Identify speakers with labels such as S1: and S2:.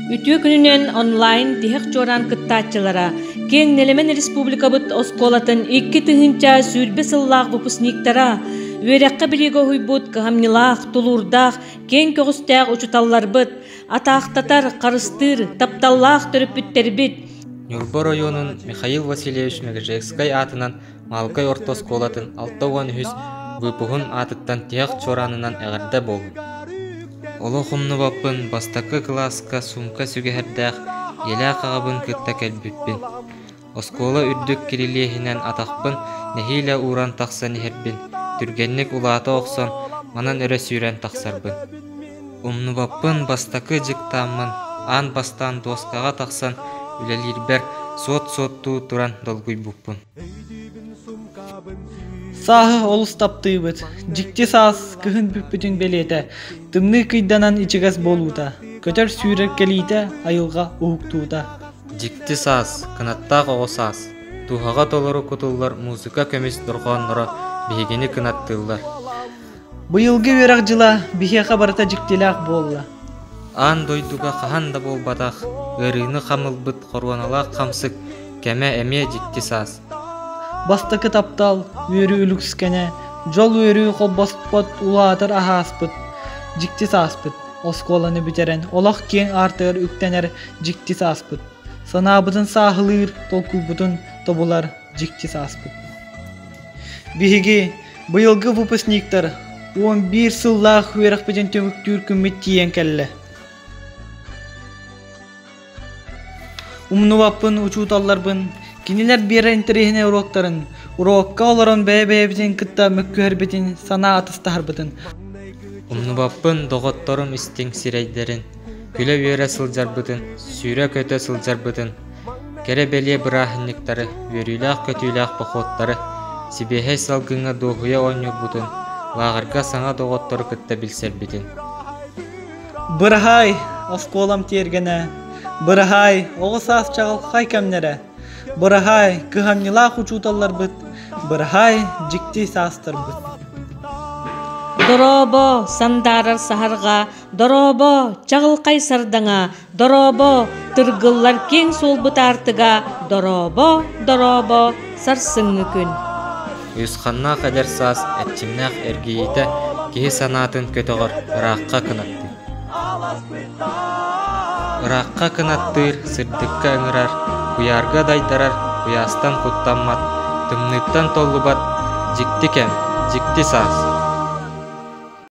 S1: Ütü gününen online dihek çoran kıttaççılara, Ken Nelemen Respublikabıt Oskolatın 2 tığınca sülbe sıllag vupusniktara, Üyerekka biligi huybut kıhamnilaq, tulurdaq, ken kögüstaq uçutallarbıt, ataqtatar, karыстır, taptallaq törüpütterbit.
S2: Нюрба районун Михаил Васильевич Мегежекскай атынан Малкай ортосколатын 6-10 выпугун атыттан тияк чоранынан эгерде болу. Оло хумну баппын бастакы класска сумка сүгеһердäх елä кагабын кытта келбиппин. Оскола үрдүк кирилиэһинен атахпын нехиле уран тахсан иһербин. Түргенник улаата оксон манан өрө сүйрен тахсарбын. Умну баппын бастакы жыктааммын ан бастан доскага тахсан үлелирбер сот-соттуу туран долгуйбуппун.
S3: Сағы олыс таптыйбыт, жикти саас кыхын бүппүтүн белете, тымны кыйданан ичигас болута, көтөр сүйрер келите айылга уhuктуута.
S2: Жикти саас, кынаттаак оғосаас, тухага толору кутуллар музыка көмес доргоннора бейгени кынаттыылар.
S3: Быйылгы верак жыла бихеха барата жиктилаак болла.
S2: Ан дойдуга хахан да болбатах, ырыны хамылбыт коруаналаак камсык, кеме эме жикти саас.
S3: Бастакы таптал, үйрü үлүкскене, жол үйрü колбаспыт, улаатыр ахааспыт, жикти сааспыт. Осколаны бүтерен, олақ кен артығыр үктенер жикти сааспыт. Санабытын сағылыр, толкубутун тобулар жикти сааспыт. Биһиги, быйылгы выпускниктар 11 сыллаах үйрәк бітен төміктүр күммет тиен кәлі. Умнуваппын, учуталларбын, кинилер бері интерехіне уроктарын, урокка оларын бәе бітен кытта мүккүхер бітен сана атыстахар бітін.
S2: Умнубаппын доғотторум истең сирейдерин, күлі өре сылжарбытын, сүйре көтө сылжарбытын, кере беле бұрахынниктары, өрүләқ көтүләқ похоттары, сибехе салгыңа доғуя ойнюбутын, лағырға саңа доғоттор кытта билсербитин.
S3: Бұрахай, осколам тергене, бұрахай, оғысас чағылқай кәмнере, бұрахай, кыхамнилақ учуталар бұт, бұрахай, жикти састыр бұт.
S1: Доробо сандарар сахарга, доробо чагылкай сардаңа, доробо тыргыллар кең солбут артыга, доробо сарсыңы күн.
S2: Үйсқанна қадер саас әттімнәқ әргейті кейі санатын көтіғыр ұраққа кынатты. Ұраққа кынаттыр, сырдыққа ыңырар, құярға дайдарар, құястан құттанмат, тымныттан толлубат, жикті кәм, жикті саас.